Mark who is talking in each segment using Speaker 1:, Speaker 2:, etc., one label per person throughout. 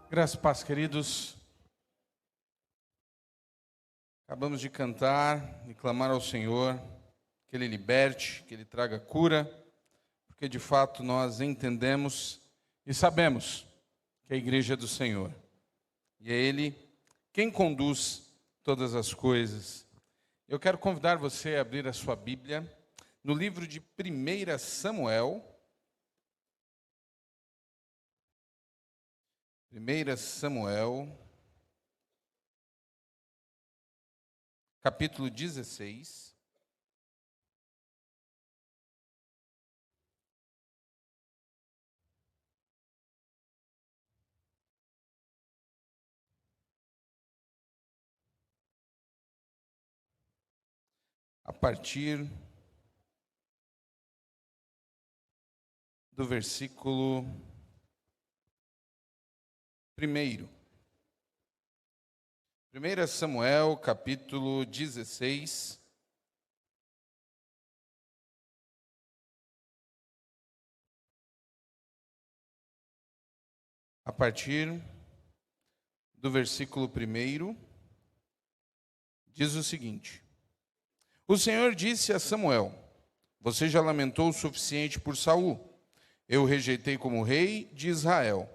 Speaker 1: Graças e paz, queridos. Acabamos de cantar e clamar ao Senhor que Ele liberte, que Ele traga cura, porque de fato nós entendemos e sabemos que a igreja é do Senhor. E é Ele quem conduz todas as coisas. Eu quero convidar você a abrir a sua Bíblia no livro de 1 Samuel. 1 Samuel, capítulo 16. A partir do versículo 1. 1 Samuel, capítulo 16. A partir do versículo 1, diz o seguinte: O Senhor disse a Samuel: Você já lamentou o suficiente por Saul. Eu o rejeitei como rei de Israel.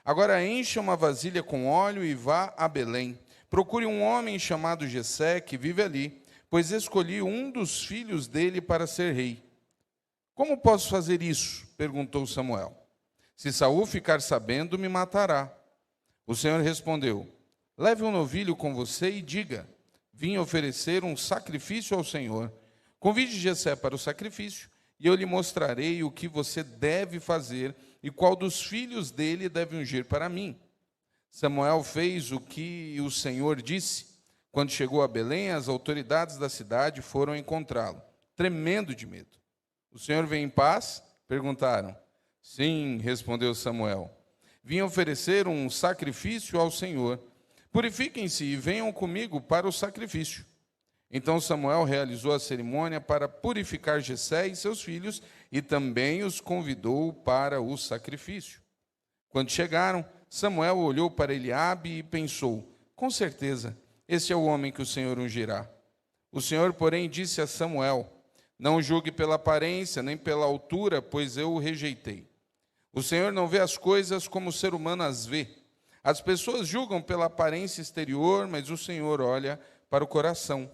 Speaker 1: Agora encha uma vasilha com óleo e vá a Belém. Procure um homem chamado Jessé, que vive ali, pois escolhi um dos filhos dele para ser rei. Como posso fazer isso? Perguntou Samuel. Se Saul ficar sabendo, me matará. O Senhor respondeu: Leve um novilho com você e diga: Vim oferecer um sacrifício ao Senhor. Convide Jessé para o sacrifício, e eu lhe mostrarei o que você deve fazer e qual dos filhos dele deve ungir para mim. Samuel fez o que o Senhor disse. Quando chegou a Belém, as autoridades da cidade foram encontrá-lo, tremendo de medo. O Senhor vem em paz? Perguntaram. Sim, respondeu Samuel. Vim oferecer um sacrifício ao Senhor. Purifiquem-se e venham comigo para o sacrifício. Então Samuel realizou a cerimônia para purificar Jessé e seus filhos e também os convidou para o sacrifício. Quando chegaram, Samuel olhou para Eliabe e pensou: com certeza, este é o homem que o Senhor ungirá. O Senhor, porém, disse a Samuel: Não julgue pela aparência, nem pela altura, pois eu o rejeitei. O Senhor não vê as coisas como o ser humano as vê. As pessoas julgam pela aparência exterior, mas o Senhor olha para o coração.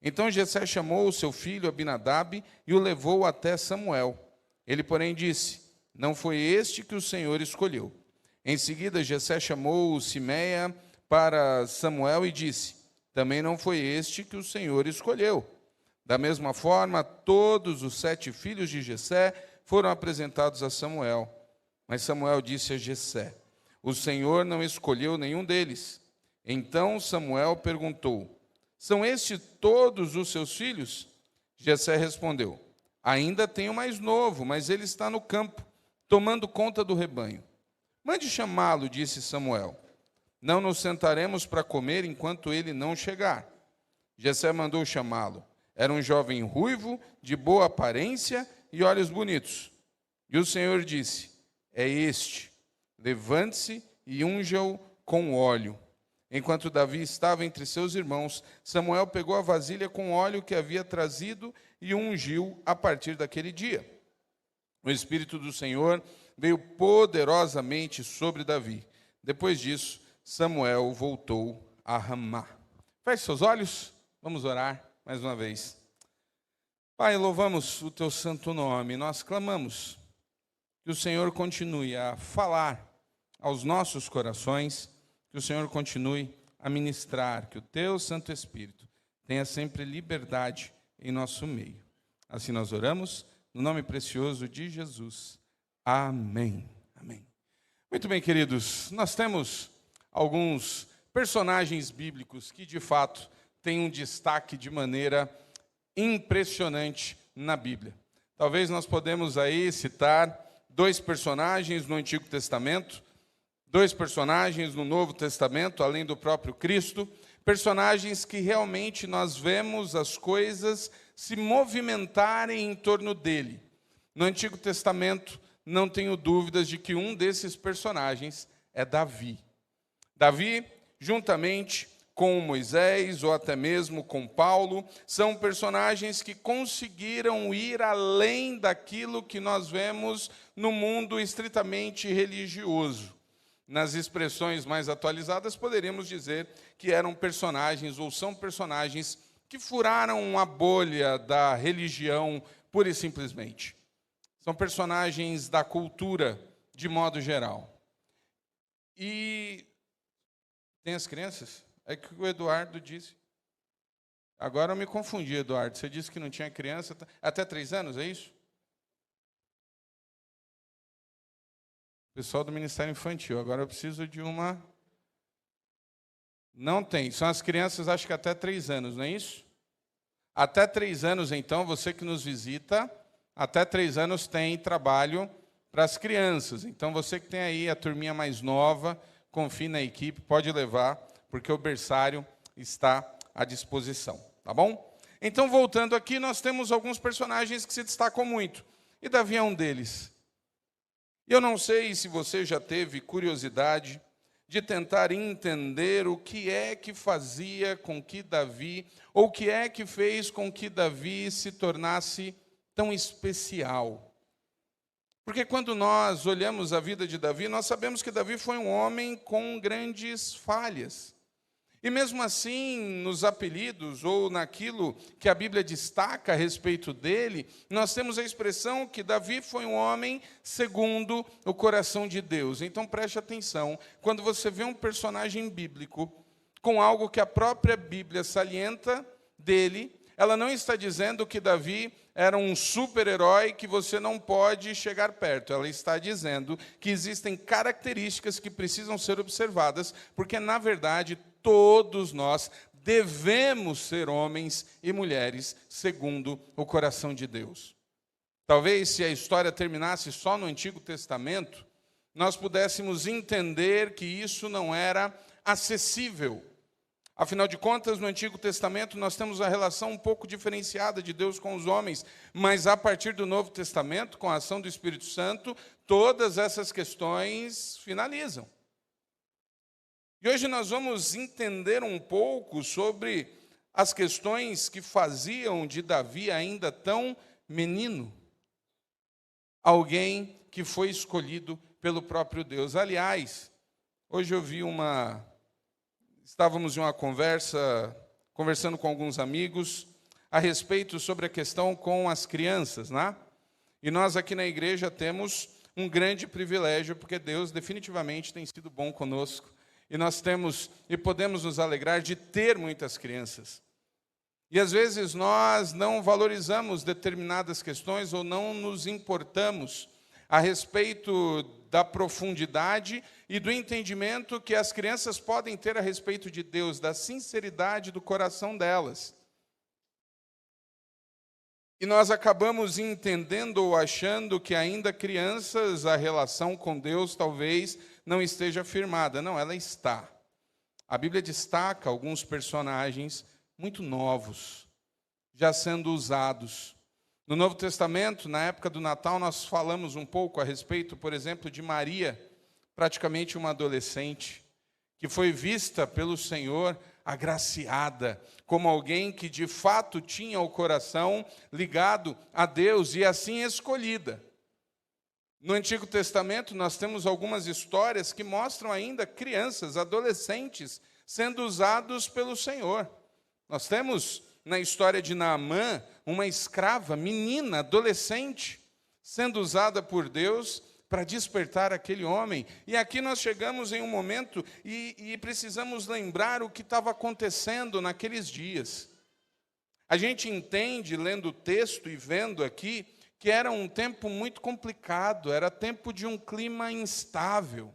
Speaker 1: Então Jessé chamou o seu filho Abinadab e o levou até Samuel. Ele, porém, disse: Não foi este que o Senhor escolheu. Em seguida, Jessé chamou Simeia para Samuel e disse: Também não foi este que o Senhor escolheu. Da mesma forma, todos os 7 filhos de Jessé foram apresentados a Samuel. Mas Samuel disse a Jessé: O Senhor não escolheu nenhum deles. Então Samuel perguntou: São estes todos os seus filhos? Jessé respondeu: Ainda tenho mais novo, mas ele está no campo, tomando conta do rebanho. Mande chamá-lo, disse Samuel. Não nos sentaremos para comer enquanto ele não chegar. Jessé mandou chamá-lo. Era um jovem ruivo, de boa aparência e olhos bonitos. E o Senhor disse: É este. Levante-se e unja-o com óleo. Enquanto Davi estava entre seus irmãos, Samuel pegou a vasilha com óleo que havia trazido e o ungiu a partir daquele dia. O Espírito do Senhor veio poderosamente sobre Davi. Depois disso, Samuel voltou a Ramá. Feche seus olhos, vamos orar mais uma vez. Pai, louvamos o teu santo nome. Nós clamamos que o Senhor continue a falar aos nossos corações, que o Senhor continue a ministrar, que o teu Santo Espírito tenha sempre liberdade em nosso meio. Assim nós oramos, no nome precioso de Jesus. Amém. Amém. Muito bem, queridos, nós temos alguns personagens bíblicos que, de fato, têm um destaque de maneira impressionante na Bíblia. Talvez nós podemos aí citar 2 personagens no Antigo Testamento, 2 personagens no Novo Testamento, além do próprio Cristo, personagens que realmente nós vemos as coisas se movimentarem em torno dele. No Antigo Testamento, não tenho dúvidas de que um desses personagens é Davi. Davi, juntamente com Moisés, ou até mesmo com Paulo, são personagens que conseguiram ir além daquilo que nós vemos no mundo estritamente religioso. Nas expressões mais atualizadas, poderíamos dizer que eram personagens, ou são personagens, que furaram a bolha da religião pura e simplesmente. São personagens da cultura, de modo geral. E tem as crianças? É que o Eduardo disse. Agora eu me confundi, Eduardo. Você disse que não tinha criança até 3 anos, é isso? Pessoal do Ministério Infantil. Agora eu preciso de uma... Não tem. São as crianças, acho que até 3 anos, não é isso? Até 3 anos, então, você que nos visita, até 3 anos tem trabalho para as crianças. Então, você que tem aí a turminha mais nova, confie na equipe, pode levar, porque o berçário está à disposição, tá bom? Então, voltando aqui, nós temos alguns personagens que se destacam muito, e Davi é um deles. Eu não sei se você já teve curiosidade de tentar entender o que é que fazia com que Davi, ou o que é que fez com que Davi se tornasse tão especial. Porque quando nós olhamos a vida de Davi, nós sabemos que Davi foi um homem com grandes falhas. E mesmo assim, nos apelidos ou naquilo que a Bíblia destaca a respeito dele, nós temos a expressão que Davi foi um homem segundo o coração de Deus. Então preste atenção, quando você vê um personagem bíblico com algo que a própria Bíblia salienta dele, ela não está dizendo que Davi era um super-herói que você não pode chegar perto. Ela está dizendo que existem características que precisam ser observadas, porque, na verdade, todos nós devemos ser homens e mulheres segundo o coração de Deus. Talvez, se a história terminasse só no Antigo Testamento, nós pudéssemos entender que isso não era acessível. Afinal de contas, no Antigo Testamento, nós temos a relação um pouco diferenciada de Deus com os homens, mas a partir do Novo Testamento, com a ação do Espírito Santo, todas essas questões finalizam. E hoje nós vamos entender um pouco sobre as questões que faziam de Davi ainda tão menino, alguém que foi escolhido pelo próprio Deus. Aliás, hoje eu vi estávamos em uma conversando com alguns amigos a respeito sobre a questão com as crianças, né? E nós aqui na igreja temos um grande privilégio, porque Deus definitivamente tem sido bom conosco. E nós podemos nos alegrar de ter muitas crianças. E às vezes nós não valorizamos determinadas questões ou não nos importamos a respeito da profundidade e do entendimento que as crianças podem ter a respeito de Deus, da sinceridade do coração delas. E nós acabamos entendendo ou achando que ainda crianças, a relação com Deus talvez não esteja firmada. Não, ela está. A Bíblia destaca alguns personagens muito novos, já sendo usados. No Novo Testamento, na época do Natal, nós falamos um pouco a respeito, por exemplo, de Maria, praticamente uma adolescente, que foi vista pelo Senhor agraciada, como alguém que de fato tinha o coração ligado a Deus e assim escolhida. No Antigo Testamento, nós temos algumas histórias que mostram ainda crianças, adolescentes, sendo usados pelo Senhor. Nós temos, na história de Naamã, uma escrava, menina, adolescente, sendo usada por Deus para despertar aquele homem. E aqui nós chegamos em um momento e precisamos lembrar o que estava acontecendo naqueles dias. A gente entende, lendo o texto e vendo aqui, que era um tempo muito complicado, era tempo de um clima instável.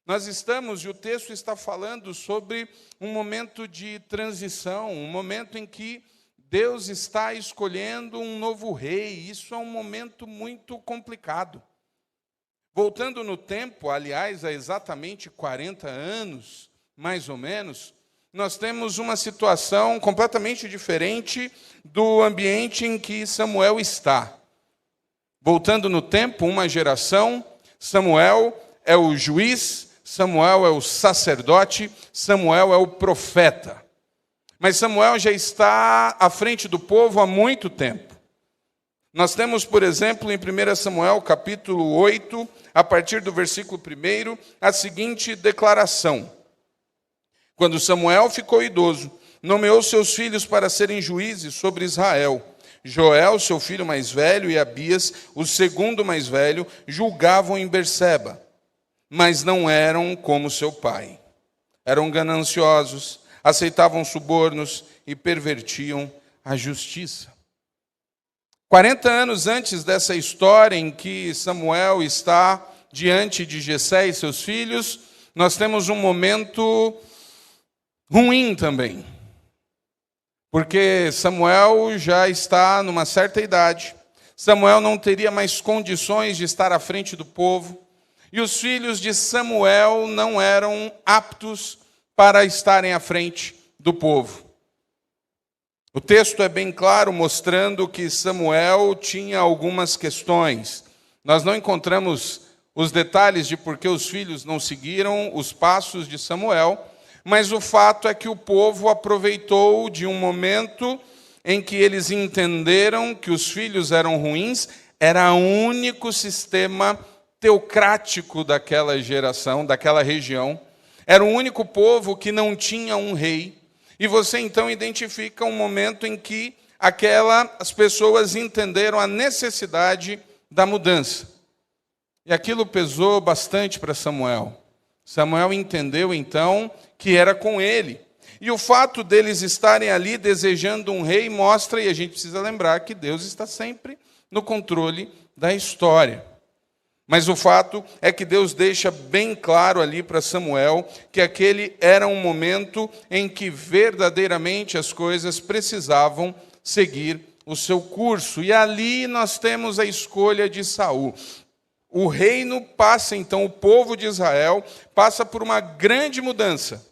Speaker 1: Nós estamos, e o texto está falando sobre um momento de transição, um momento em que Deus está escolhendo um novo rei. Isso é um momento muito complicado. Voltando no tempo, aliás, há exatamente 40 anos, mais ou menos, nós temos uma situação completamente diferente do ambiente em que Samuel está. Voltando no tempo, uma geração, Samuel é o juiz, Samuel é o sacerdote, Samuel é o profeta. Mas Samuel já está à frente do povo há muito tempo. Nós temos, por exemplo, em 1 Samuel, capítulo 8, a partir do versículo 1, a seguinte declaração. Quando Samuel ficou idoso, nomeou seus filhos para serem juízes sobre Israel. Joel, seu filho mais velho, e Abias, o segundo mais velho, julgavam em Berseba, mas não eram como seu pai. Eram gananciosos, aceitavam subornos e pervertiam a justiça. 40 anos antes dessa história em que Samuel está diante de Jessé e seus filhos, nós temos um momento ruim também. Porque Samuel já está numa certa idade. Samuel não teria mais condições de estar à frente do povo. E os filhos de Samuel não eram aptos para estarem à frente do povo. O texto é bem claro, mostrando que Samuel tinha algumas questões. Nós não encontramos os detalhes de por que os filhos não seguiram os passos de Samuel, mas o fato é que o povo aproveitou de um momento em que eles entenderam que os filhos eram ruins, era o único sistema teocrático daquela geração, daquela região, era o único povo que não tinha um rei. E você então identifica um momento em que as pessoas entenderam a necessidade da mudança. E aquilo pesou bastante para Samuel. Samuel entendeu então que era com ele. E o fato deles estarem ali desejando um rei mostra, e a gente precisa lembrar, que Deus está sempre no controle da história. Mas o fato é que Deus deixa bem claro ali para Samuel que aquele era um momento em que verdadeiramente as coisas precisavam seguir o seu curso. E ali nós temos a escolha de Saul. O reino passa, então, o povo de Israel passa por uma grande mudança.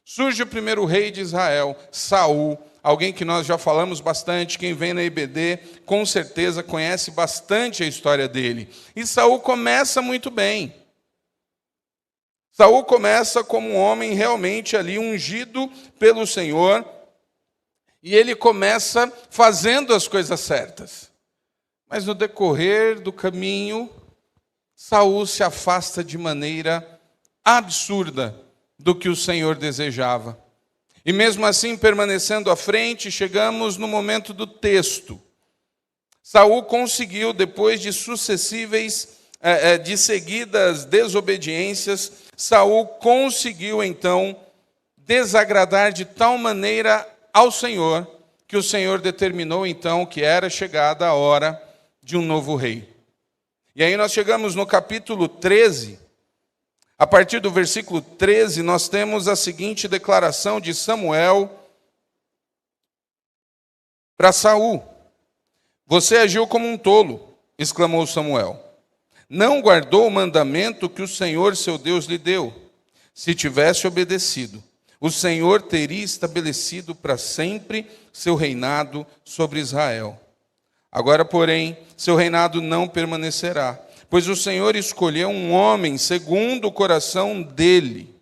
Speaker 1: Surge o primeiro rei de Israel, Saul, alguém que nós já falamos bastante, quem vem na IBD com certeza conhece bastante a história dele. E Saul começa muito bem. Saul começa como um homem realmente ali ungido pelo Senhor, e ele começa fazendo as coisas certas. Mas no decorrer do caminho, Saul se afasta de maneira absurda do que o Senhor desejava. E mesmo assim, permanecendo à frente, chegamos no momento do texto. Saul conseguiu, depois de de seguidas desobediências, Saul conseguiu então desagradar de tal maneira ao Senhor, que o Senhor determinou então que era chegada a hora de um novo rei. E aí nós chegamos no capítulo 13, a partir do versículo 13, nós temos a seguinte declaração de Samuel para Saul. Você agiu como um tolo, exclamou Samuel. Não guardou o mandamento que o Senhor, seu Deus, lhe deu. Se tivesse obedecido, o Senhor teria estabelecido para sempre seu reinado sobre Israel. Agora, porém, seu reinado não permanecerá, pois o Senhor escolheu um homem segundo o coração dele.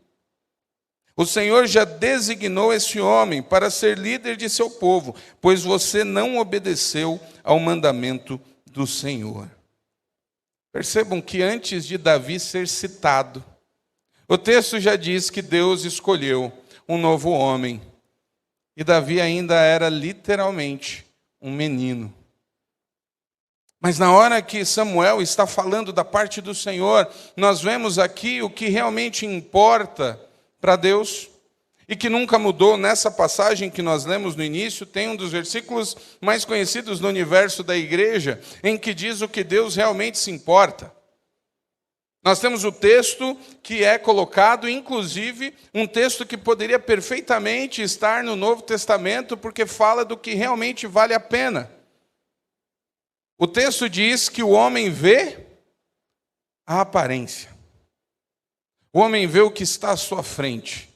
Speaker 1: O Senhor já designou esse homem para ser líder de seu povo, pois você não obedeceu ao mandamento do Senhor. Percebam que antes de Davi ser citado, o texto já diz que Deus escolheu um novo homem. E Davi ainda era literalmente um menino. Mas na hora que Samuel está falando da parte do Senhor, nós vemos aqui o que realmente importa para Deus e que nunca mudou. Nessa passagem que nós lemos no início, tem um dos versículos mais conhecidos no universo da igreja, em que diz o que Deus realmente se importa. Nós temos o texto que é colocado, inclusive, um texto que poderia perfeitamente estar no Novo Testamento, porque fala do que realmente vale a pena. O texto diz que o homem vê a aparência. O homem vê o que está à sua frente.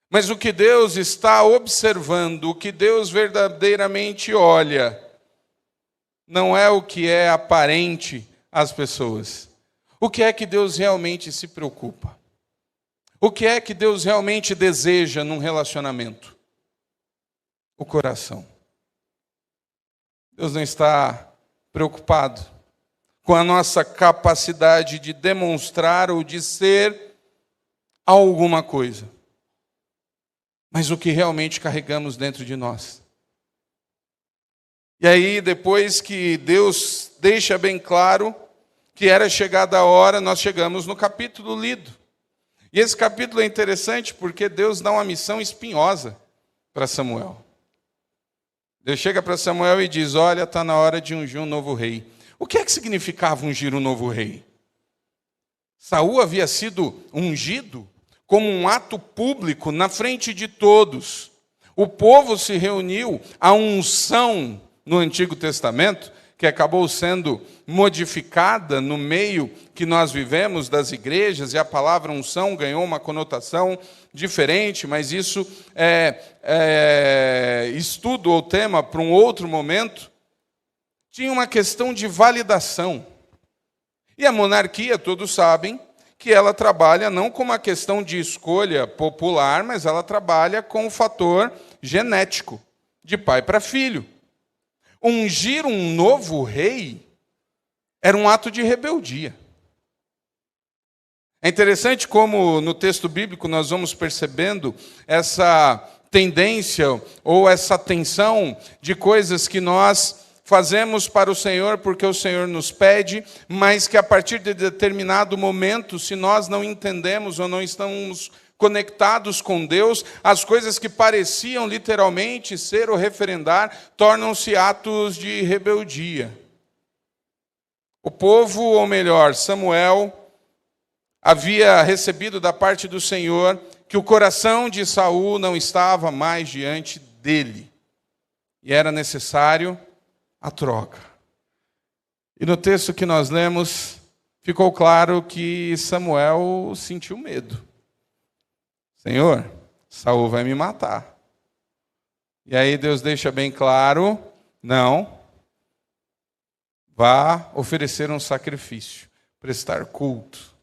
Speaker 1: Mas o que Deus está observando, o que Deus verdadeiramente olha, não é o que é aparente às pessoas. O que é que Deus realmente se preocupa? O que é que Deus realmente deseja num relacionamento? O coração. Deus não está preocupado com a nossa capacidade de demonstrar ou de ser alguma coisa, mas o que realmente carregamos dentro de nós. E aí, depois que Deus deixa bem claro que era chegada a hora, nós chegamos no capítulo lido. E esse capítulo é interessante porque Deus dá uma missão espinhosa para Samuel. Deus chega para Samuel e diz: olha, está na hora de ungir um novo rei. O que é que significava ungir um novo rei? Saul havia sido ungido como um ato público na frente de todos. O povo se reuniu, a unção no Antigo Testamento, que acabou sendo modificada no meio que nós vivemos das igrejas, e a palavra unção ganhou uma conotação diferente, mas isso é estudo ou tema para um outro momento. Tinha uma questão de validação. E a monarquia, todos sabem, que ela trabalha não com uma questão de escolha popular, mas ela trabalha com o fator genético, de pai para filho. Ungir um novo rei era um ato de rebeldia. É interessante como no texto bíblico nós vamos percebendo essa tendência ou essa tensão de coisas que nós fazemos para o Senhor porque o Senhor nos pede, mas que a partir de determinado momento, se nós não entendemos ou não estamos conectados com Deus, as coisas que pareciam literalmente ser ou referendar, tornam-se atos de rebeldia. O povo, ou melhor, Samuel, havia recebido da parte do Senhor que o coração de Saul não estava mais diante dele. E era necessário a troca. E no texto que nós lemos, ficou claro que Samuel sentiu medo. Senhor, Saul vai me matar. E aí Deus deixa bem claro, não, vá oferecer um sacrifício, prestar culto.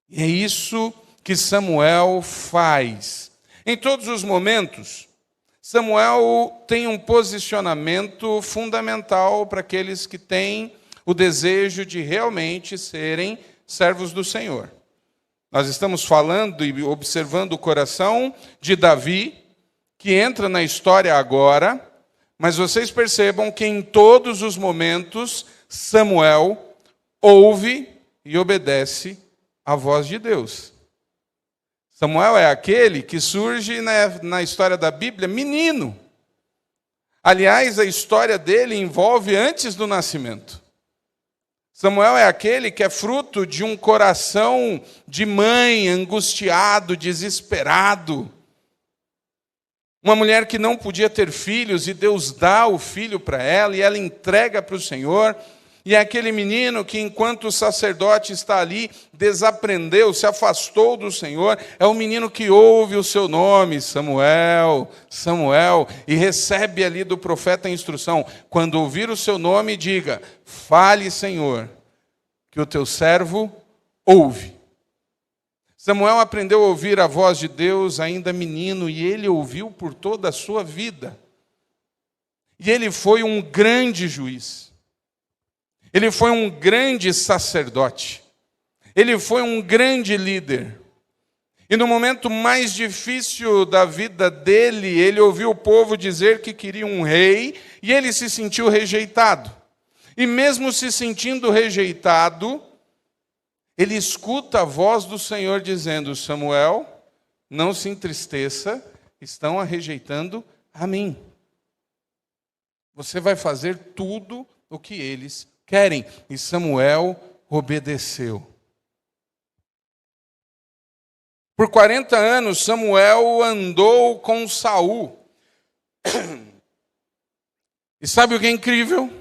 Speaker 1: E é isso que Samuel faz. Em todos os momentos, Samuel tem um posicionamento fundamental para aqueles que têm o desejo de realmente serem servos do Senhor. Nós estamos falando e observando o coração de Davi, que entra na história agora, mas vocês percebam que em todos os momentos Samuel ouve e obedece à voz de Deus. Samuel é aquele que surge na história da Bíblia menino. Aliás, a história dele envolve antes do nascimento. Samuel é aquele que é fruto de um coração de mãe angustiado, desesperado. Uma mulher que não podia ter filhos e Deus dá o filho para ela e ela entrega para o Senhor. E é aquele menino que, enquanto o sacerdote está ali, desaprendeu, se afastou do Senhor. É o menino que ouve o seu nome, Samuel, Samuel, e recebe ali do profeta a instrução. Quando ouvir o seu nome, diga: fale, Senhor, que o teu servo ouve. Samuel aprendeu a ouvir a voz de Deus ainda menino, e ele ouviu por toda a sua vida. E ele foi um grande juiz. Ele foi um grande sacerdote. Ele foi um grande líder. E no momento mais difícil da vida dele, ele ouviu o povo dizer que queria um rei, e ele se sentiu rejeitado. E mesmo se sentindo rejeitado, ele escuta a voz do Senhor dizendo: Samuel, não se entristeça, estão a rejeitando a mim. Você vai fazer tudo o que eles querem. E Samuel obedeceu. Por 40 anos, Samuel andou com Saul. E sabe o que é incrível?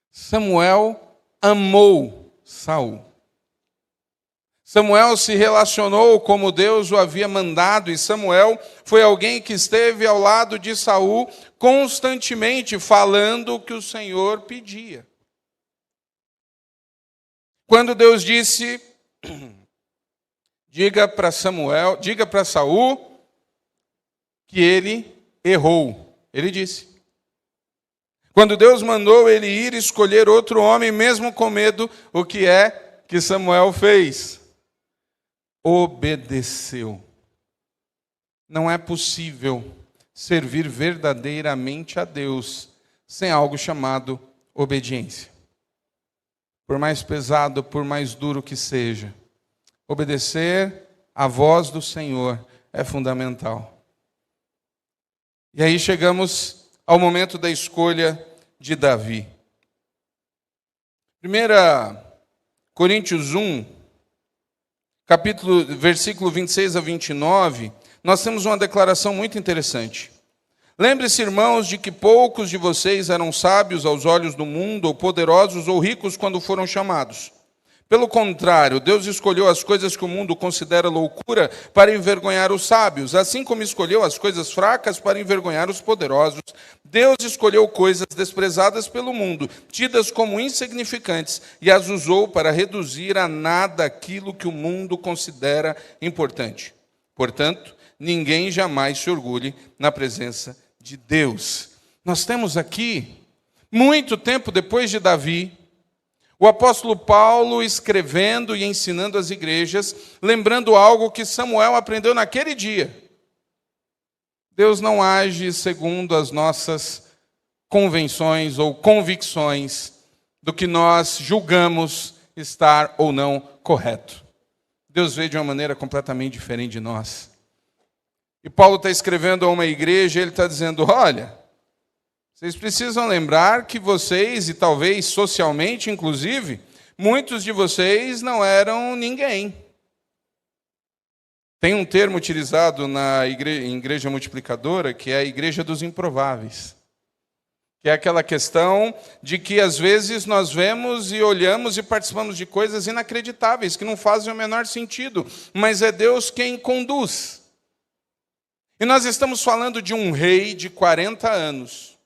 Speaker 1: Samuel amou Saul. Samuel se relacionou como Deus o havia mandado, e Samuel foi alguém que esteve ao lado de Saul constantemente falando o que o Senhor pedia. Quando Deus disse, diga para Saul que ele errou, ele disse. Quando Deus mandou ele ir escolher outro homem, mesmo com medo, o que é que Samuel fez? Obedeceu. Não é possível servir verdadeiramente a Deus sem algo chamado obediência. Por mais pesado, por mais duro que seja, obedecer à voz do Senhor é fundamental. E aí chegamos ao momento da escolha de Davi. 1 Coríntios 1, versículo 26 a 29, nós temos uma declaração muito interessante. Lembre-se, irmãos, de que poucos de vocês eram sábios aos olhos do mundo, ou poderosos ou ricos quando foram chamados. Pelo contrário, Deus escolheu as coisas que o mundo considera loucura para envergonhar os sábios, assim como escolheu as coisas fracas para envergonhar os poderosos. Deus escolheu coisas desprezadas pelo mundo, tidas como insignificantes, e as usou para reduzir a nada aquilo que o mundo considera importante. Portanto, ninguém jamais se orgulhe na presença de Deus. Nós temos aqui, muito tempo depois de Davi, o apóstolo Paulo escrevendo e ensinando as igrejas, lembrando algo que Samuel aprendeu naquele dia. Deus não age segundo as nossas convenções ou convicções do que nós julgamos estar ou não correto. Deus vê de uma maneira completamente diferente de nós. E Paulo está escrevendo a uma igreja, ele está dizendo, olha, vocês precisam lembrar que vocês, e talvez socialmente inclusive, muitos de vocês não eram ninguém. Tem um termo utilizado em igreja multiplicadora, que é a igreja dos improváveis. Que é aquela questão de que às vezes nós vemos e olhamos e participamos de coisas inacreditáveis, que não fazem o menor sentido, mas é Deus quem conduz. E nós estamos falando de um rei de 40 anos,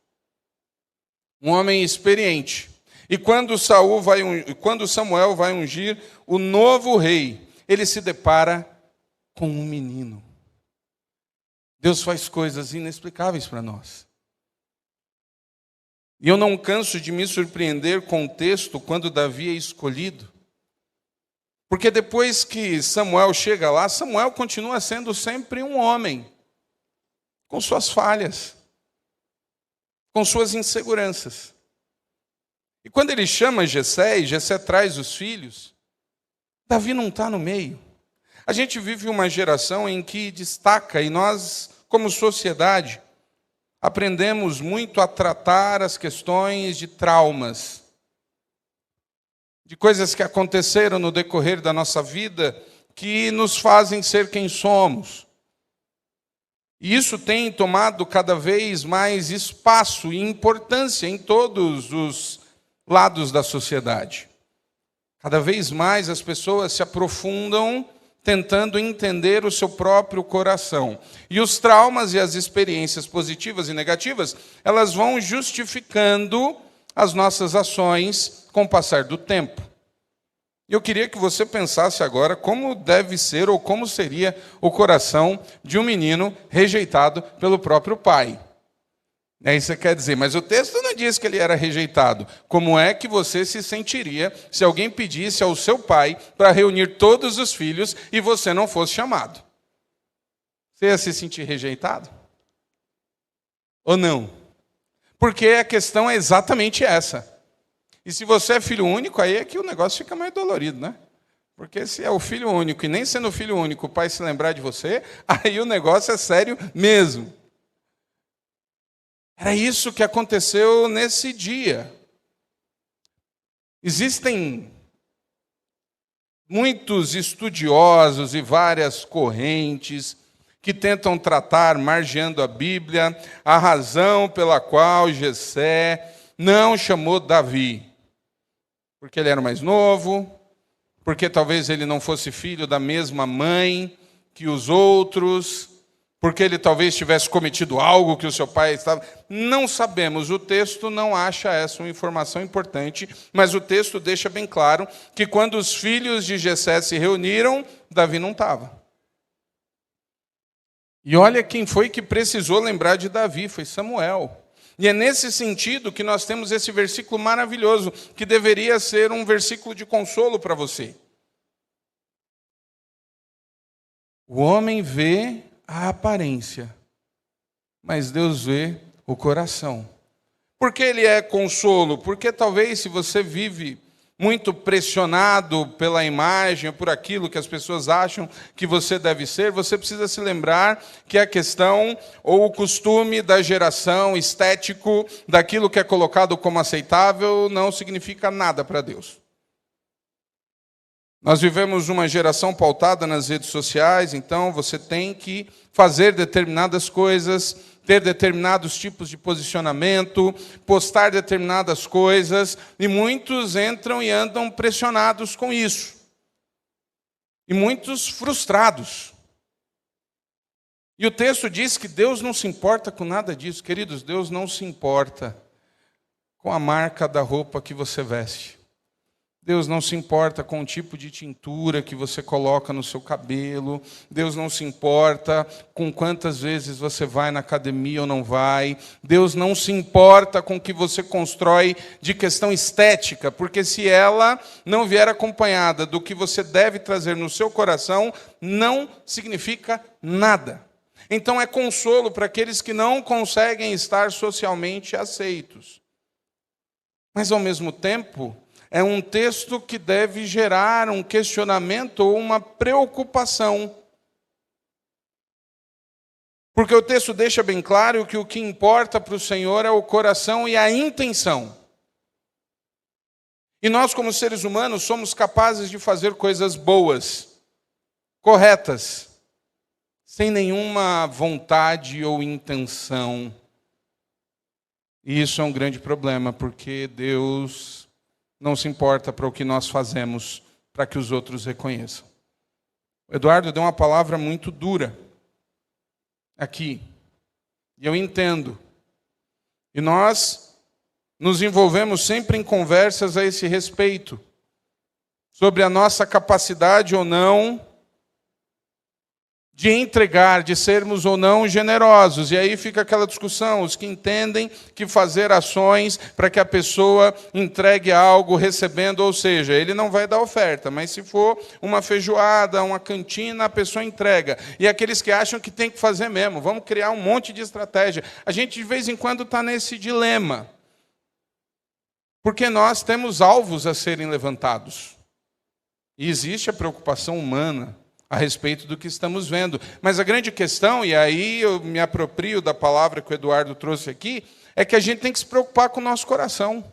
Speaker 1: um homem experiente. E quando Samuel vai ungir o novo rei, ele se depara com um menino. Deus faz coisas inexplicáveis para nós. E eu não canso de me surpreender com o texto quando Davi é escolhido. Porque depois que Samuel chega lá, Samuel continua sendo sempre um homem, com suas falhas, com suas inseguranças. E quando ele chama Jessé, e Jessé traz os filhos, Davi não está no meio. A gente vive uma geração em que destaca, e nós, como sociedade, aprendemos muito a tratar as questões de traumas, de coisas que aconteceram no decorrer da nossa vida, que nos fazem ser quem somos. E isso tem tomado cada vez mais espaço e importância em todos os lados da sociedade. Cada vez mais as pessoas se aprofundam tentando entender o seu próprio coração. E os traumas e as experiências positivas e negativas, elas vão justificando as nossas ações com o passar do tempo. Eu queria que você pensasse agora como deve ser ou como seria o coração de um menino rejeitado pelo próprio pai. Aí você quer dizer, mas o texto não diz que ele era rejeitado. Como é que você se sentiria se alguém pedisse ao seu pai para reunir todos os filhos e você não fosse chamado? Você ia se sentir rejeitado? Ou não? Porque a questão é exatamente essa. E se você é filho único, aí é que o negócio fica mais dolorido, né? Porque se é o filho único e nem sendo filho único o pai se lembrar de você, aí o negócio é sério mesmo. Era isso que aconteceu nesse dia. Existem muitos estudiosos e várias correntes que tentam tratar, margeando a Bíblia, a razão pela qual Jessé não chamou Davi. Porque ele era mais novo, porque talvez ele não fosse filho da mesma mãe que os outros, porque ele talvez tivesse cometido algo que o seu pai estava... Não sabemos, o texto não acha essa uma informação importante, mas o texto deixa bem claro que quando os filhos de Jessé se reuniram, Davi não estava. E olha quem foi que precisou lembrar de Davi, foi Samuel. E é nesse sentido que nós temos esse versículo maravilhoso, que deveria ser um versículo de consolo para você. O homem vê a aparência, mas Deus vê o coração. Por que ele é consolo? Porque talvez se você vive muito pressionado pela imagem, ou por aquilo que as pessoas acham que você deve ser, você precisa se lembrar que a questão ou o costume da geração estético, daquilo que é colocado como aceitável, não significa nada para Deus. Nós vivemos uma geração pautada nas redes sociais, então você tem que fazer determinadas coisas, ter determinados tipos de posicionamento, postar determinadas coisas, e muitos entram e andam pressionados com isso. E muitos frustrados. E o texto diz que Deus não se importa com nada disso. Queridos, Deus não se importa com a marca da roupa que você veste. Deus não se importa com o tipo de tintura que você coloca no seu cabelo. Deus não se importa com quantas vezes você vai na academia ou não vai. Deus não se importa com o que você constrói de questão estética, porque se ela não vier acompanhada do que você deve trazer no seu coração, não significa nada. Então é consolo para aqueles que não conseguem estar socialmente aceitos. Mas ao mesmo tempo, é um texto que deve gerar um questionamento ou uma preocupação. Porque o texto deixa bem claro que o que importa para o Senhor é o coração e a intenção. E nós, como seres humanos, somos capazes de fazer coisas boas, corretas, sem nenhuma vontade ou intenção. E isso é um grande problema, porque Deus não se importa para o que nós fazemos para que os outros reconheçam. O Eduardo deu uma palavra muito dura aqui. E eu entendo. E nós nos envolvemos sempre em conversas a esse respeito, sobre a nossa capacidade ou não de entregar, de sermos ou não generosos. E aí fica aquela discussão, os que entendem que fazer ações para que a pessoa entregue algo recebendo, ou seja, ele não vai dar oferta, mas se for uma feijoada, uma cantina, a pessoa entrega. E aqueles que acham que tem que fazer mesmo, vamos criar um monte de estratégia. A gente de vez em quando está nesse dilema, porque nós temos alvos a serem levantados. E existe a preocupação humana a respeito do que estamos vendo. Mas a grande questão, e aí eu me aproprio da palavra que o Eduardo trouxe aqui, é que a gente tem que se preocupar com o nosso coração.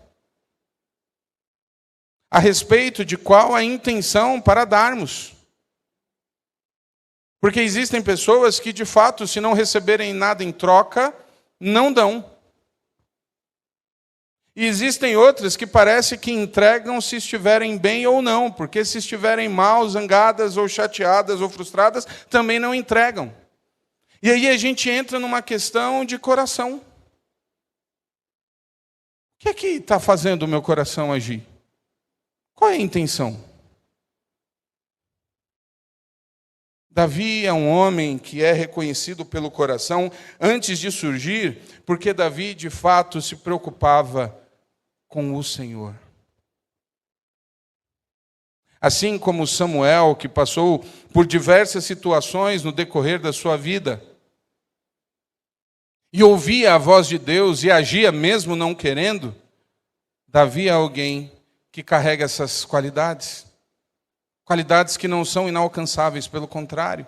Speaker 1: A respeito de qual a intenção para darmos. Porque existem pessoas que, de fato, se não receberem nada em troca, não dão. E existem outras que parece que entregam se estiverem bem ou não, porque se estiverem mal, zangadas, ou chateadas, ou frustradas, também não entregam. E aí a gente entra numa questão de coração. O que é que está fazendo o meu coração agir? Qual é a intenção? Davi é um homem que é reconhecido pelo coração antes de surgir, porque Davi, de fato, se preocupava com o Senhor. Assim como Samuel, que passou por diversas situações no decorrer da sua vida, e ouvia a voz de Deus e agia mesmo não querendo, Davi é alguém que carrega essas qualidades. Qualidades que não são inalcançáveis, pelo contrário.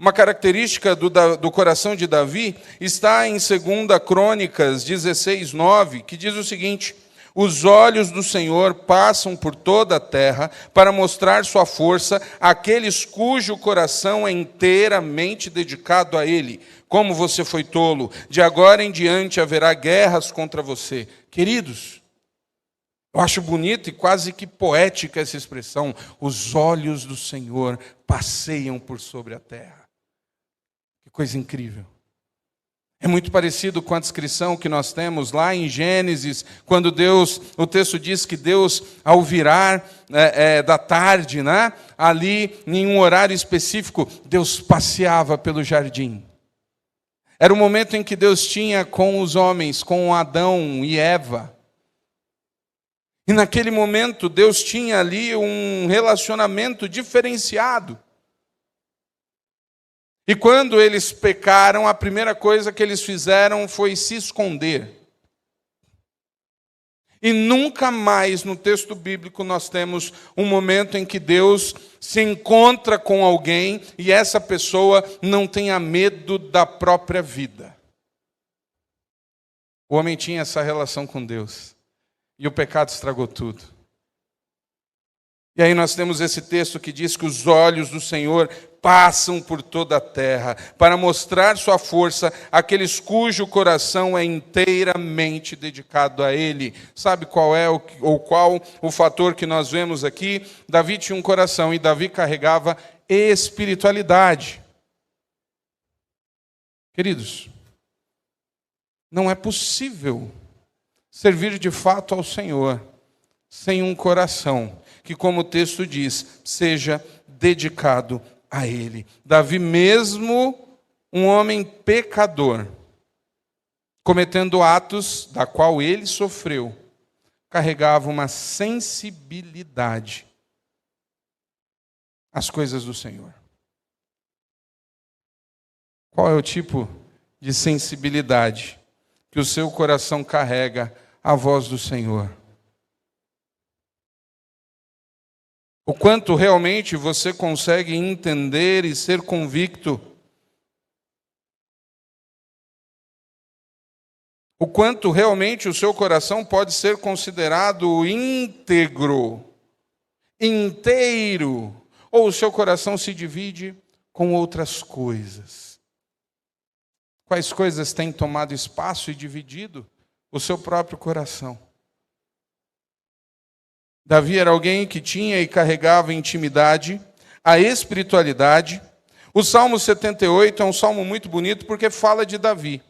Speaker 1: Uma característica do coração de Davi está em 2 Crônicas 16:9, que diz o seguinte: os olhos do Senhor passam por toda a terra para mostrar sua força àqueles cujo coração é inteiramente dedicado a Ele. Como você foi tolo, de agora em diante haverá guerras contra você. Queridos, Eu acho bonito e quase que poética essa expressão. Os olhos do Senhor passeiam por sobre a terra. Que coisa incrível. É muito parecido com a descrição que nós temos lá em Gênesis, quando o texto diz que Deus, ao virar da tarde, né, ali, em um horário específico, Deus passeava pelo jardim. Era o momento em que Deus tinha com os homens, com Adão e Eva. E naquele momento, Deus tinha ali um relacionamento diferenciado. E quando eles pecaram, a primeira coisa que eles fizeram foi se esconder. E nunca mais no texto bíblico nós temos um momento em que Deus se encontra com alguém e essa pessoa não tenha medo da própria vida. O homem tinha essa relação com Deus e o pecado estragou tudo. E aí nós temos esse texto que diz que os olhos do Senhor passam por toda a terra para mostrar sua força àqueles cujo coração é inteiramente dedicado a Ele. Sabe qual é qual o fator que nós vemos aqui? Davi tinha um coração e Davi carregava espiritualidade. Queridos, não é possível servir de fato ao Senhor sem um coração que, como o texto diz, seja dedicado a Ele. Davi, mesmo um homem pecador, cometendo atos da qual ele sofreu, carregava uma sensibilidade às coisas do Senhor. Qual é o tipo de sensibilidade que o seu coração carrega à voz do Senhor? O quanto realmente você consegue entender e ser convicto. O quanto realmente o seu coração pode ser considerado íntegro, inteiro, ou o seu coração se divide com outras coisas. Quais coisas têm tomado espaço e dividido o seu próprio coração? Davi era alguém que tinha e carregava a intimidade, a espiritualidade. O Salmo 78 é um salmo muito bonito porque fala de Davi.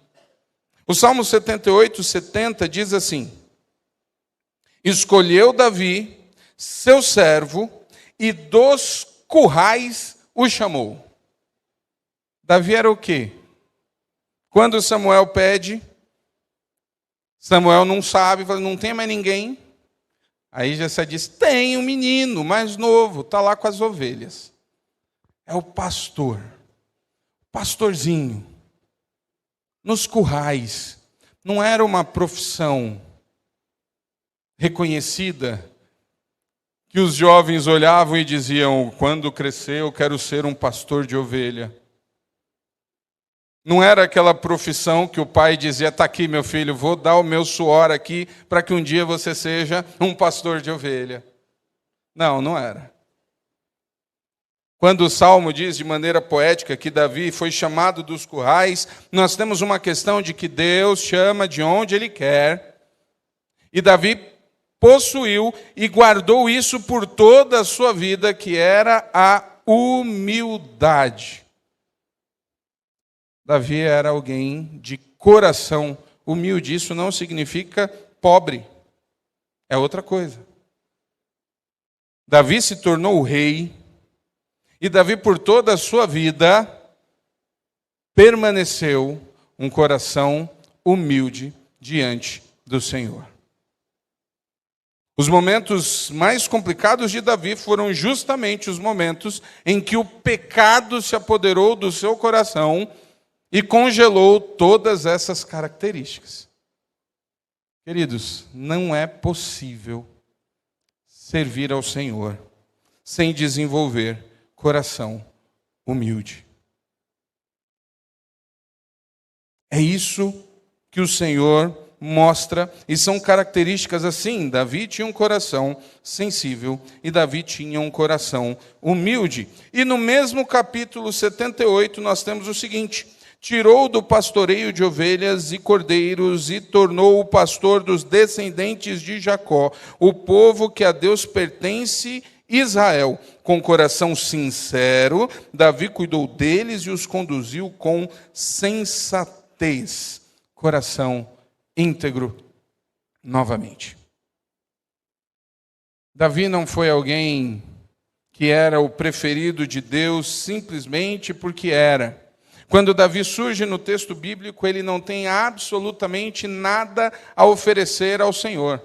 Speaker 1: O Salmo 78, 70 diz assim: escolheu Davi, seu servo, e dos currais o chamou. Davi era o quê? Quando Samuel pede, Samuel não sabe, fala, não tem mais ninguém. Aí Jessé diz, tem um menino mais novo, está lá com as ovelhas. É o pastor, pastorzinho, nos currais. Não era uma profissão reconhecida, que os jovens olhavam e diziam, quando crescer eu quero ser um pastor de ovelha. Não era aquela profissão que o pai dizia, está aqui meu filho, vou dar o meu suor aqui para que um dia você seja um pastor de ovelha. Não, não era. Quando o Salmo diz de maneira poética que Davi foi chamado dos currais, nós temos uma questão de que Deus chama de onde Ele quer. E Davi possuiu e guardou isso por toda a sua vida, que era a humildade. Davi era alguém de coração humilde. Isso não significa pobre. É outra coisa. Davi se tornou o rei. E Davi, por toda a sua vida, permaneceu um coração humilde diante do Senhor. Os momentos mais complicados de Davi foram justamente os momentos em que o pecado se apoderou do seu coração e congelou todas essas características. Queridos, não é possível servir ao Senhor sem desenvolver coração humilde. É isso que o Senhor mostra, e são características assim. Davi tinha um coração sensível e Davi tinha um coração humilde. E no mesmo capítulo 78 nós temos o seguinte: tirou do pastoreio de ovelhas e cordeiros e tornou-o pastor dos descendentes de Jacó, o povo que a Deus pertence, Israel. Com coração sincero, Davi cuidou deles e os conduziu com sensatez. Coração íntegro novamente. Davi não foi alguém que era o preferido de Deus simplesmente porque era. Quando Davi surge no texto bíblico, ele não tem absolutamente nada a oferecer ao Senhor.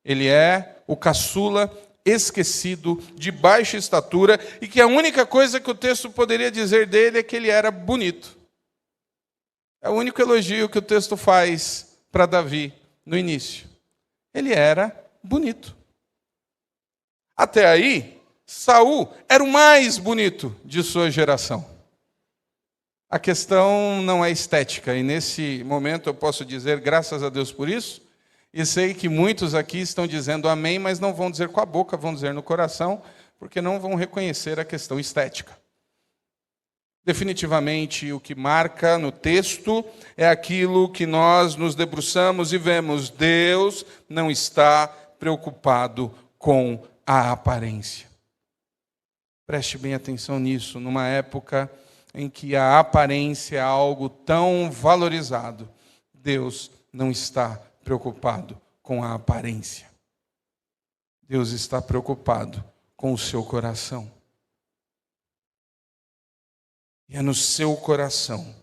Speaker 1: Ele é o caçula esquecido, de baixa estatura, e que a única coisa que o texto poderia dizer dele é que ele era bonito. É o único elogio que o texto faz para Davi no início. Ele era bonito. Até aí, Saul era o mais bonito de sua geração. A questão não é estética, e nesse momento eu posso dizer graças a Deus por isso, e sei que muitos aqui estão dizendo amém, mas não vão dizer com a boca, vão dizer no coração, porque não vão reconhecer a questão estética. Definitivamente, o que marca no texto é aquilo que nós nos debruçamos e vemos. Deus não está preocupado com a aparência. Preste bem atenção nisso, numa época em que a aparência é algo tão valorizado. Deus não está preocupado com a aparência. Deus está preocupado com o seu coração. E é no seu coração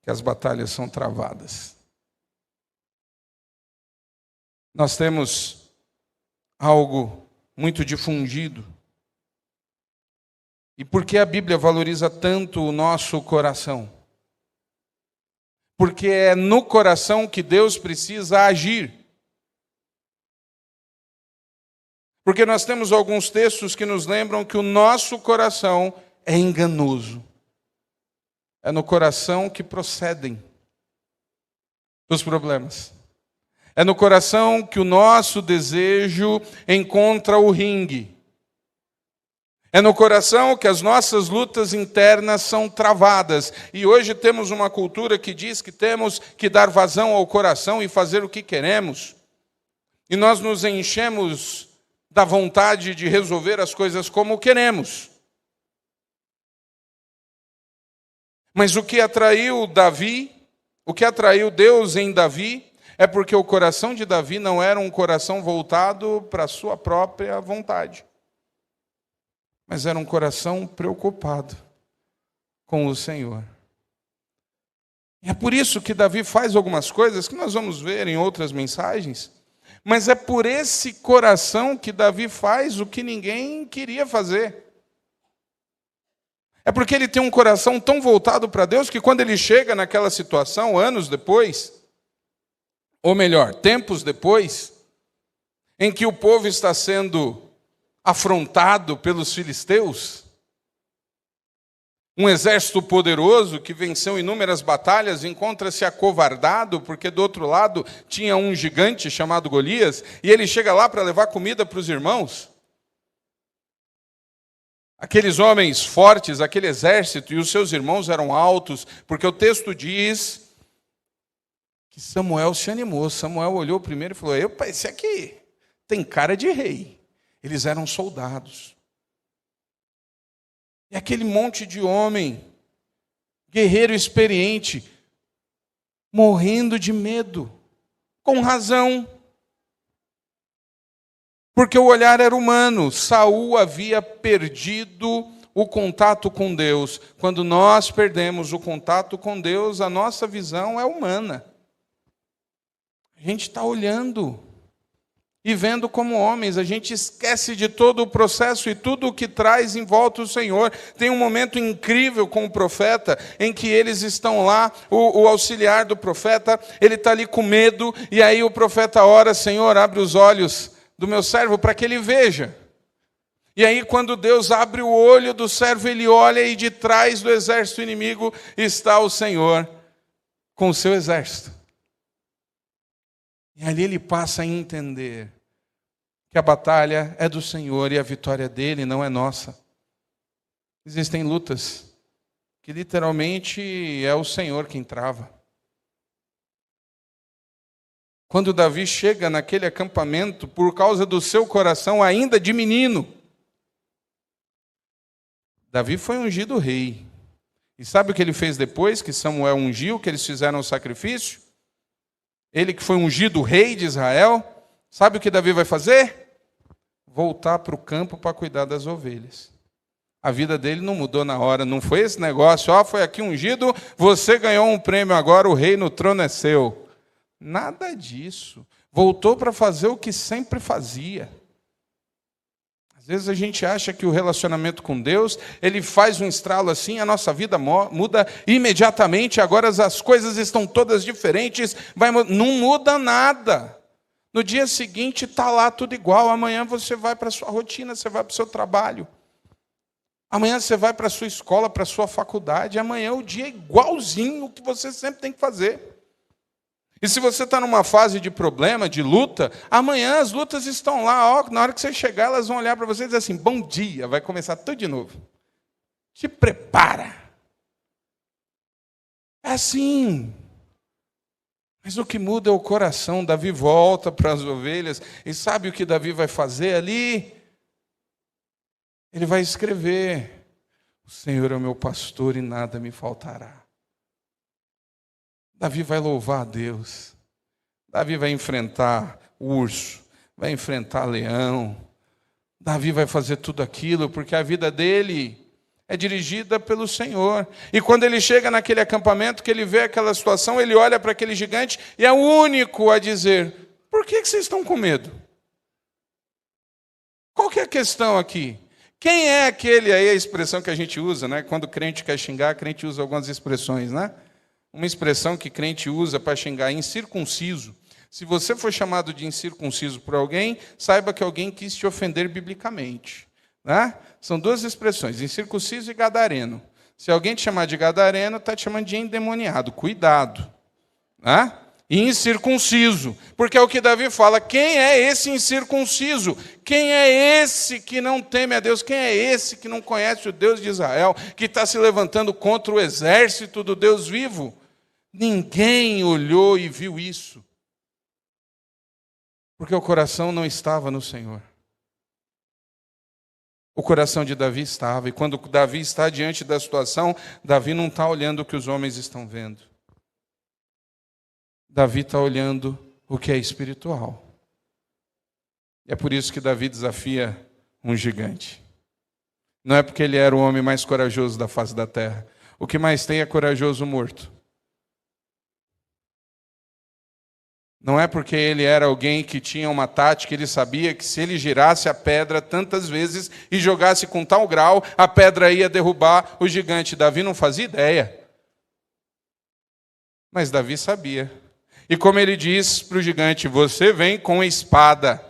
Speaker 1: que as batalhas são travadas. Nós temos algo muito difundido. E por que a Bíblia valoriza tanto o nosso coração? Porque é no coração que Deus precisa agir. Porque nós temos alguns textos que nos lembram que o nosso coração é enganoso. É no coração que procedem os problemas. É no coração que o nosso desejo encontra o ringue. É no coração que as nossas lutas internas são travadas. E hoje temos uma cultura que diz que temos que dar vazão ao coração e fazer o que queremos. E nós nos enchemos da vontade de resolver as coisas como queremos. Mas o que atraiu Davi, o que atraiu Deus em Davi, é porque o coração de Davi não era um coração voltado para a sua própria vontade. Mas era um coração preocupado com o Senhor. E é por isso que Davi faz algumas coisas que nós vamos ver em outras mensagens, mas é por esse coração que Davi faz o que ninguém queria fazer. É porque ele tem um coração tão voltado para Deus que quando ele chega naquela situação, anos depois, ou melhor, tempos depois, em que o povo está sendo afrontado pelos filisteus, um exército poderoso que venceu inúmeras batalhas encontra-se acovardado, porque do outro lado tinha um gigante chamado Golias, e ele chega lá para levar comida para os irmãos. Aqueles homens fortes, aquele exército, e os seus irmãos eram altos, porque o texto diz que Samuel se animou. Samuel olhou primeiro e falou: "Epa, esse aqui tem cara de rei." Eles eram soldados. E aquele monte de homem, guerreiro experiente, morrendo de medo, com razão. Porque o olhar era humano. Saul havia perdido o contato com Deus. Quando nós perdemos o contato com Deus, a nossa visão é humana. A gente está olhando e vendo como homens, a gente esquece de todo o processo e tudo o que traz em volta o Senhor. Tem um momento incrível com o profeta, em que eles estão lá, o auxiliar do profeta, ele está ali com medo, e aí o profeta ora: "Senhor, abre os olhos do meu servo para que ele veja." E aí quando Deus abre o olho do servo, ele olha e de trás do exército inimigo está o Senhor com o seu exército. E ali ele passa a entender que a batalha é do Senhor e a vitória dele não é nossa. Existem lutas que literalmente é o Senhor quem trava. Quando Davi chega naquele acampamento, por causa do seu coração ainda de menino, Davi foi ungido rei. E sabe o que ele fez depois que Samuel ungiu, que eles fizeram o sacrifício? Ele que foi ungido rei de Israel, sabe o que Davi vai fazer? Voltar para o campo para cuidar das ovelhas. A vida dele não mudou na hora, não foi esse negócio, foi aqui ungido, você ganhou um prêmio agora, o rei no trono é seu. Nada disso. Voltou para fazer o que sempre fazia. Às vezes a gente acha que o relacionamento com Deus, ele faz um estralo assim, a nossa vida muda imediatamente, agora as coisas estão todas diferentes, não muda nada. No dia seguinte está lá tudo igual, amanhã você vai para a sua rotina, você vai para o seu trabalho. Amanhã você vai para a sua escola, para a sua faculdade, amanhã o dia é igualzinho o que você sempre tem que fazer. E se você está numa fase de problema, de luta, amanhã as lutas estão lá, na hora que você chegar, elas vão olhar para você e dizer assim, bom dia, vai começar tudo de novo. Te prepara. É assim. Mas o que muda é o coração. Davi volta para as ovelhas, e sabe o que Davi vai fazer ali? Ele vai escrever, o Senhor é o meu pastor e nada me faltará. Davi vai louvar a Deus. Davi vai enfrentar urso, vai enfrentar leão. Davi vai fazer tudo aquilo porque a vida dele é dirigida pelo Senhor. E quando ele chega naquele acampamento, que ele vê aquela situação, ele olha para aquele gigante e é o único a dizer, por que vocês estão com medo? Qual que é a questão aqui? Quem é aquele aí, a expressão que a gente usa, né? Quando o crente quer xingar, a crente usa algumas expressões, né? Uma expressão que crente usa para xingar, incircunciso. Se você for chamado de incircunciso por alguém, saiba que alguém quis te ofender biblicamente. Né? São duas expressões, incircunciso e gadareno. Se alguém te chamar de gadareno, está te chamando de endemoniado. Cuidado. Né? E incircunciso. Porque é o que Davi fala. Quem é esse incircunciso? Quem é esse que não teme a Deus? Quem é esse que não conhece o Deus de Israel? Que está se levantando contra o exército do Deus vivo? Ninguém olhou e viu isso. Porque o coração não estava no Senhor. O coração de Davi estava. E quando Davi está diante da situação, Davi não está olhando o que os homens estão vendo. Davi está olhando o que é espiritual. É por isso que Davi desafia um gigante. Não é porque ele era o homem mais corajoso da face da terra. O que mais tem é corajoso morto. Não é porque ele era alguém que tinha uma tática, ele sabia que se ele girasse a pedra tantas vezes e jogasse com tal grau, a pedra ia derrubar o gigante. Davi não fazia ideia. Mas Davi sabia. E como ele diz para o gigante, você vem com espada,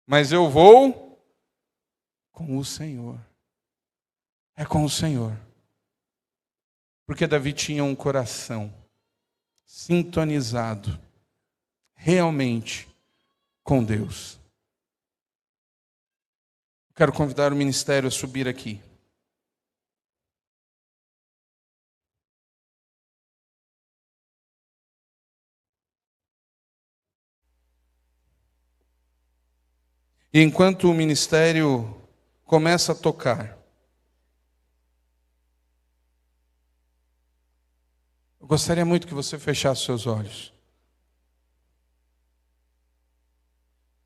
Speaker 1: mas eu vou com o Senhor. É com o Senhor. Porque Davi tinha um coração sintonizado realmente com Deus. Quero convidar o ministério a subir aqui. E enquanto o ministério começa a tocar, eu gostaria muito que você fechasse seus olhos.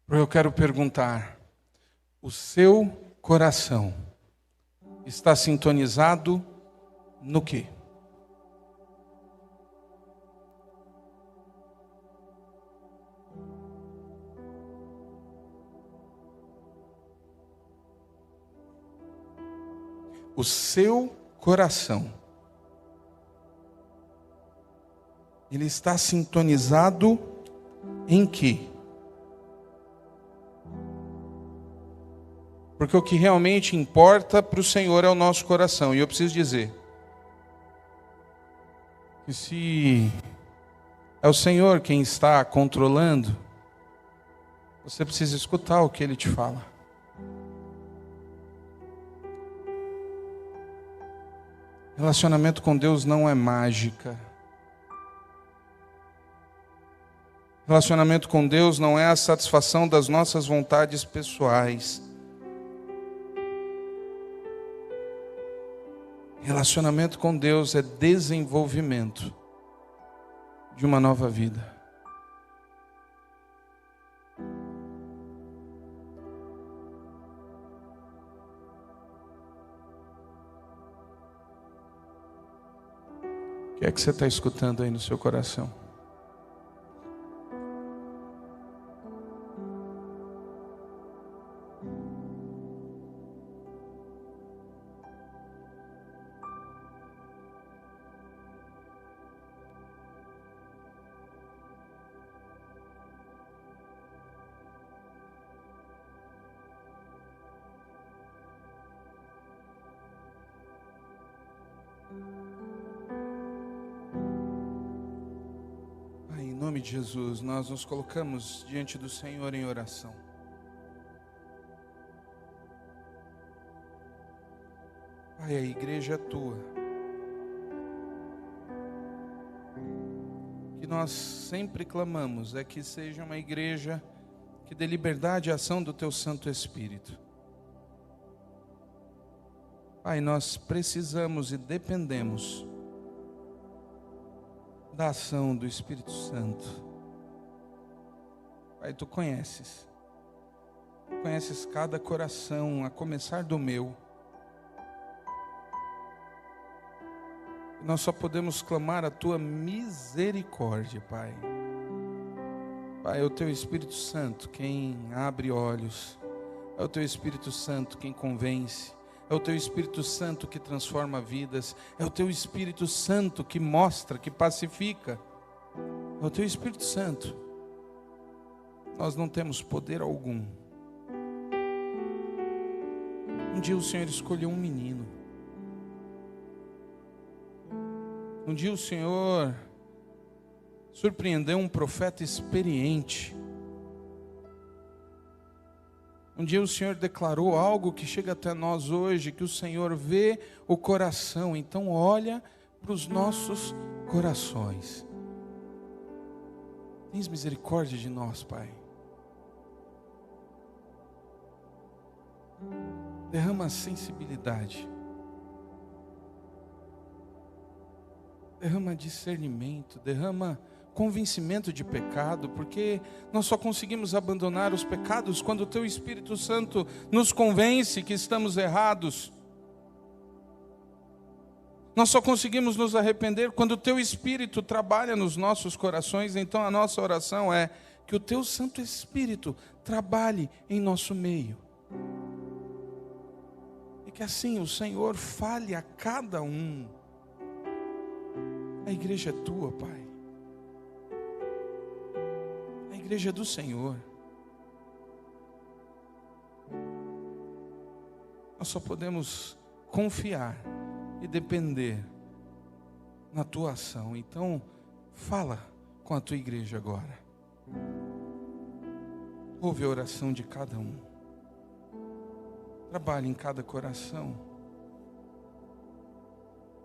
Speaker 1: Porque eu quero perguntar, o seu coração está sintonizado no quê? O seu coração, ele está sintonizado em quê? Porque o que realmente importa para o Senhor é o nosso coração. E eu preciso dizer que se é o Senhor quem está controlando, você precisa escutar o que Ele te fala. Relacionamento com Deus não é mágica. Relacionamento com Deus não é a satisfação das nossas vontades pessoais. Relacionamento com Deus é desenvolvimento de uma nova vida. O que é que você está escutando aí no seu coração? Em nome de Jesus, nós nos colocamos diante do Senhor em oração. Pai, a igreja é tua. O que nós sempre clamamos é que seja uma igreja que dê liberdade à ação do teu Santo Espírito. Pai, nós precisamos e dependemos da ação do Espírito Santo. Pai, tu conheces cada coração, a começar do meu. Nós só podemos clamar a tua misericórdia, Pai. Pai, é o teu Espírito Santo quem abre olhos, é o teu Espírito Santo quem convence, é o teu Espírito Santo que transforma vidas, é o teu Espírito Santo que mostra, que pacifica, é o teu Espírito Santo. Nós não temos poder algum. Um dia o Senhor escolheu um menino. Um dia o Senhor surpreendeu um profeta experiente. Um dia o Senhor declarou algo que chega até nós hoje, que o Senhor vê o coração, então olha para os nossos corações. Tens misericórdia de nós, Pai. Derrama sensibilidade. Derrama discernimento, derrama convencimento de pecado, porque nós só conseguimos abandonar os pecados quando o teu Espírito Santo nos convence que estamos errados. Nós só conseguimos nos arrepender quando o teu Espírito trabalha nos nossos corações. Então a nossa oração é que o teu Santo Espírito trabalhe em nosso meio. E que assim o Senhor fale a cada um. A igreja é tua, Pai. A igreja é do Senhor. Nós só podemos confiar e depender na tua ação. Então, fala com a tua igreja agora. Ouve a oração de cada um. Trabalhe em cada coração.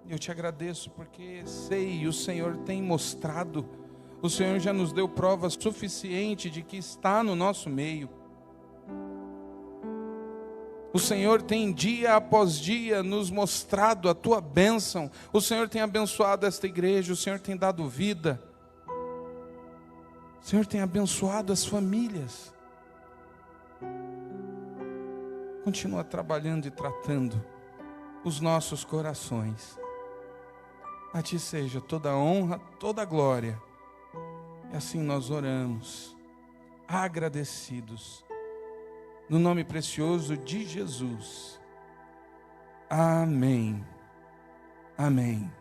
Speaker 1: Eu te agradeço porque sei, o Senhor tem mostrado, o Senhor já nos deu prova suficiente de que está no nosso meio. O Senhor tem dia após dia nos mostrado a tua bênção. O Senhor tem abençoado esta igreja, o Senhor tem dado vida. O Senhor tem abençoado as famílias. Continua trabalhando e tratando os nossos corações. A ti seja toda a honra, toda a glória. E assim nós oramos, agradecidos, no nome precioso de Jesus. Amém. Amém.